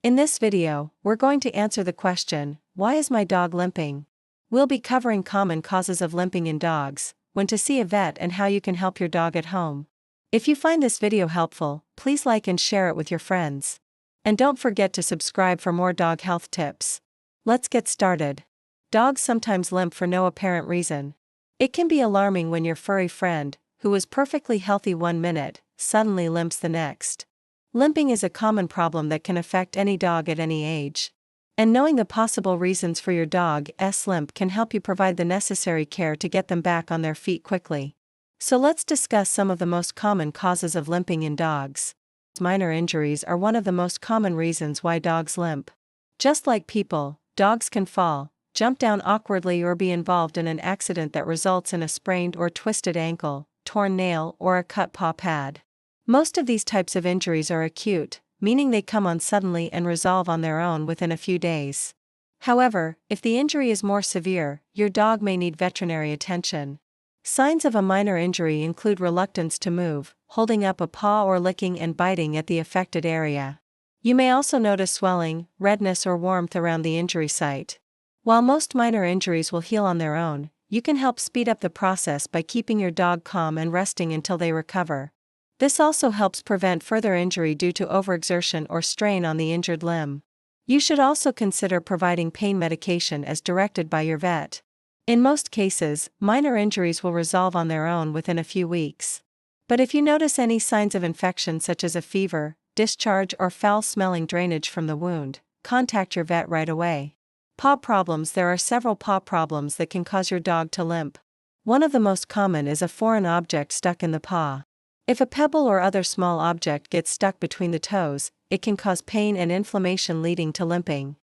In this video, we're going to answer the question, why is my dog limping? We'll be covering common causes of limping in dogs, when to see a vet and how you can help your dog at home. If you find this video helpful, please like and share it with your friends. And don't forget to subscribe for more dog health tips. Let's get started. Dogs sometimes limp for no apparent reason. It can be alarming when your furry friend, who was perfectly healthy 1 minute, suddenly limps the next. Limping is a common problem that can affect any dog at any age. And knowing the possible reasons for your dog's limp can help you provide the necessary care to get them back on their feet quickly. So let's discuss some of the most common causes of limping in dogs. Minor injuries are one of the most common reasons why dogs limp. Just like people, dogs can fall, jump down awkwardly, or be involved in an accident that results in a sprained or twisted ankle, torn nail, or a cut paw pad. Most of these types of injuries are acute, meaning they come on suddenly and resolve on their own within a few days. However, if the injury is more severe, your dog may need veterinary attention. Signs of a minor injury include reluctance to move, holding up a paw, or licking and biting at the affected area. You may also notice swelling, redness, or warmth around the injury site. While most minor injuries will heal on their own, you can help speed up the process by keeping your dog calm and resting until they recover. This also helps prevent further injury due to overexertion or strain on the injured limb. You should also consider providing pain medication as directed by your vet. In most cases, minor injuries will resolve on their own within a few weeks. But if you notice any signs of infection such as a fever, discharge, or foul-smelling drainage from the wound, contact your vet right away. Paw problems. There are several paw problems that can cause your dog to limp. One of the most common is a foreign object stuck in the paw. If a pebble or other small object gets stuck between the toes, it can cause pain and inflammation leading to limping.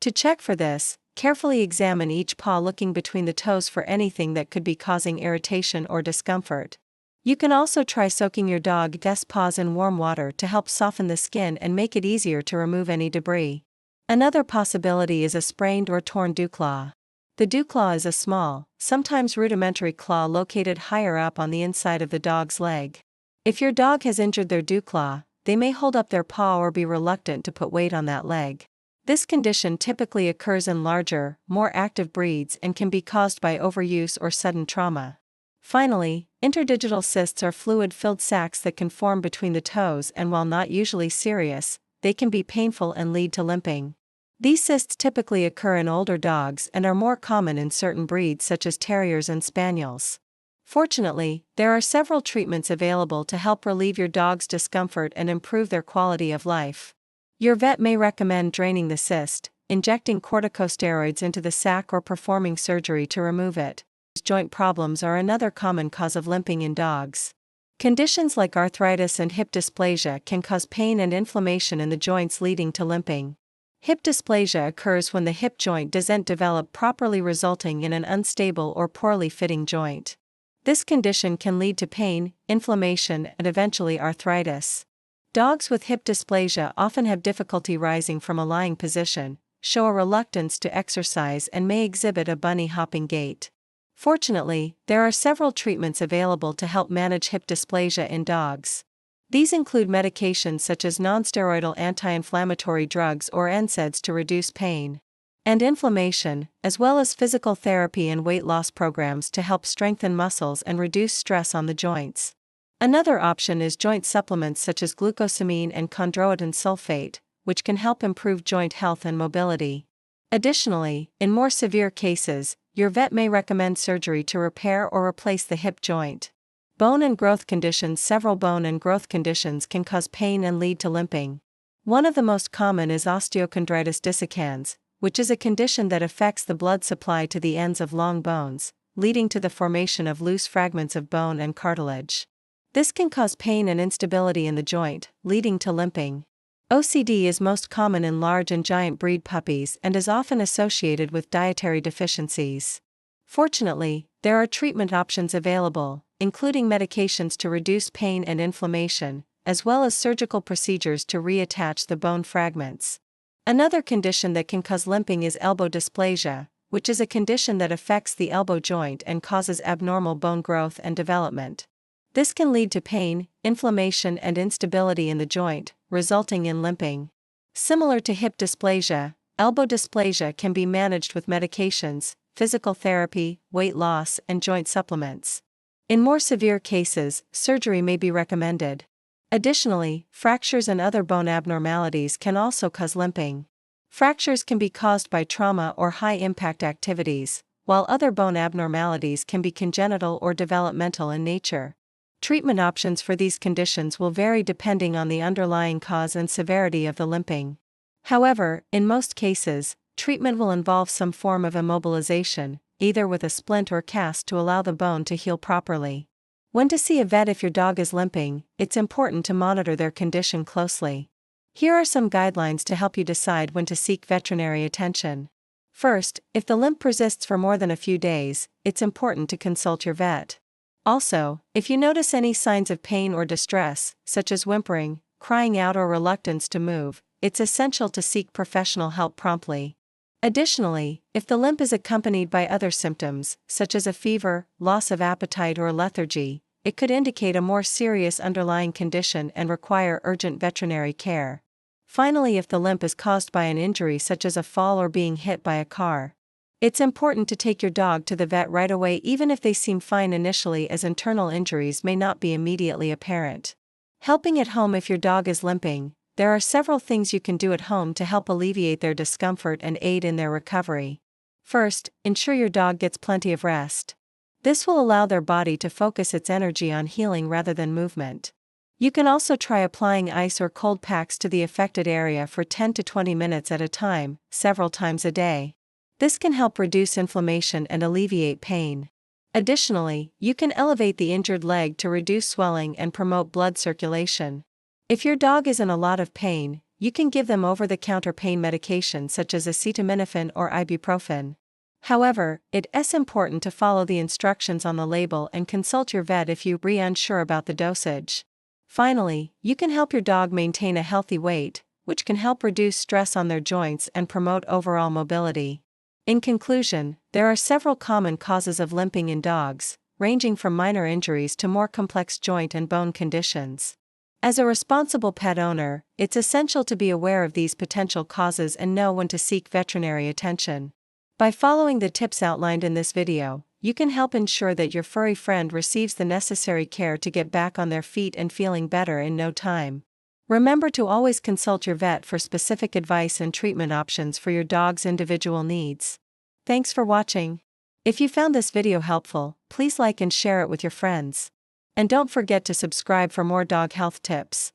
To check for this, carefully examine each paw, looking between the toes for anything that could be causing irritation or discomfort. You can also try soaking your dog's paws in warm water to help soften the skin and make it easier to remove any debris. Another possibility is a sprained or torn dew claw. The dew claw is a small, sometimes rudimentary claw located higher up on the inside of the dog's leg. If your dog has injured their dew claw, they may hold up their paw or be reluctant to put weight on that leg. This condition typically occurs in larger, more active breeds and can be caused by overuse or sudden trauma. Finally, interdigital cysts are fluid-filled sacs that can form between the toes, and while not usually serious, they can be painful and lead to limping. These cysts typically occur in older dogs and are more common in certain breeds such as terriers and spaniels. Fortunately, there are several treatments available to help relieve your dog's discomfort and improve their quality of life. Your vet may recommend draining the cyst, injecting corticosteroids into the sac, or performing surgery to remove it. Joint problems are another common cause of limping in dogs. Conditions like arthritis and hip dysplasia can cause pain and inflammation in the joints, leading to limping. Hip dysplasia occurs when the hip joint doesn't develop properly, resulting in an unstable or poorly fitting joint. This condition can lead to pain, inflammation, and eventually arthritis. Dogs with hip dysplasia often have difficulty rising from a lying position, show a reluctance to exercise, and may exhibit a bunny hopping gait. Fortunately, there are several treatments available to help manage hip dysplasia in dogs. These include medications such as nonsteroidal anti-inflammatory drugs or NSAIDs to reduce pain and inflammation, as well as physical therapy and weight loss programs to help strengthen muscles and reduce stress on the joints. Another option is joint supplements such as glucosamine and chondroitin sulfate, which can help improve joint health and mobility. Additionally, in more severe cases, your vet may recommend surgery to repair or replace the hip joint. Bone and growth conditions. Several bone and growth conditions can cause pain and lead to limping. One of the most common is osteochondritis dissecans, which is a condition that affects the blood supply to the ends of long bones, leading to the formation of loose fragments of bone and cartilage. This can cause pain and instability in the joint, leading to limping. OCD is most common in large and giant breed puppies and is often associated with dietary deficiencies. Fortunately, there are treatment options available, including medications to reduce pain and inflammation, as well as surgical procedures to reattach the bone fragments. Another condition that can cause limping is elbow dysplasia, which is a condition that affects the elbow joint and causes abnormal bone growth and development. This can lead to pain, inflammation, and instability in the joint, resulting in limping. Similar to hip dysplasia, elbow dysplasia can be managed with medications, physical therapy, weight loss, and joint supplements. In more severe cases, surgery may be recommended. Additionally, fractures and other bone abnormalities can also cause limping. Fractures can be caused by trauma or high-impact activities, while other bone abnormalities can be congenital or developmental in nature. Treatment options for these conditions will vary depending on the underlying cause and severity of the limping. However, in most cases, treatment will involve some form of immobilization, either with a splint or cast to allow the bone to heal properly. When to see a vet if your dog is limping, it's important to monitor their condition closely. Here are some guidelines to help you decide when to seek veterinary attention. First, if the limp persists for more than a few days, it's important to consult your vet. Also, if you notice any signs of pain or distress, such as whimpering, crying out, or reluctance to move, it's essential to seek professional help promptly. Additionally, if the limp is accompanied by other symptoms, such as a fever, loss of appetite, or lethargy, it could indicate a more serious underlying condition and require urgent veterinary care. Finally, if the limp is caused by an injury such as a fall or being hit by a car, it's important to take your dog to the vet right away even if they seem fine initially, as internal injuries may not be immediately apparent. Helping at home if your dog is limping. There are several things you can do at home to help alleviate their discomfort and aid in their recovery. First, ensure your dog gets plenty of rest. This will allow their body to focus its energy on healing rather than movement. You can also try applying ice or cold packs to the affected area for 10 to 20 minutes at a time, several times a day. This can help reduce inflammation and alleviate pain. Additionally, you can elevate the injured leg to reduce swelling and promote blood circulation. If your dog is in a lot of pain, you can give them over-the-counter pain medication such as acetaminophen or ibuprofen. However, it's important to follow the instructions on the label and consult your vet if you're unsure about the dosage. Finally, you can help your dog maintain a healthy weight, which can help reduce stress on their joints and promote overall mobility. In conclusion, there are several common causes of limping in dogs, ranging from minor injuries to more complex joint and bone conditions. As a responsible pet owner, it's essential to be aware of these potential causes and know when to seek veterinary attention. By following the tips outlined in this video, you can help ensure that your furry friend receives the necessary care to get back on their feet and feeling better in no time. Remember to always consult your vet for specific advice and treatment options for your dog's individual needs. Thanks for watching. If you found this video helpful, please like and share it with your friends. And don't forget to subscribe for more dog health tips.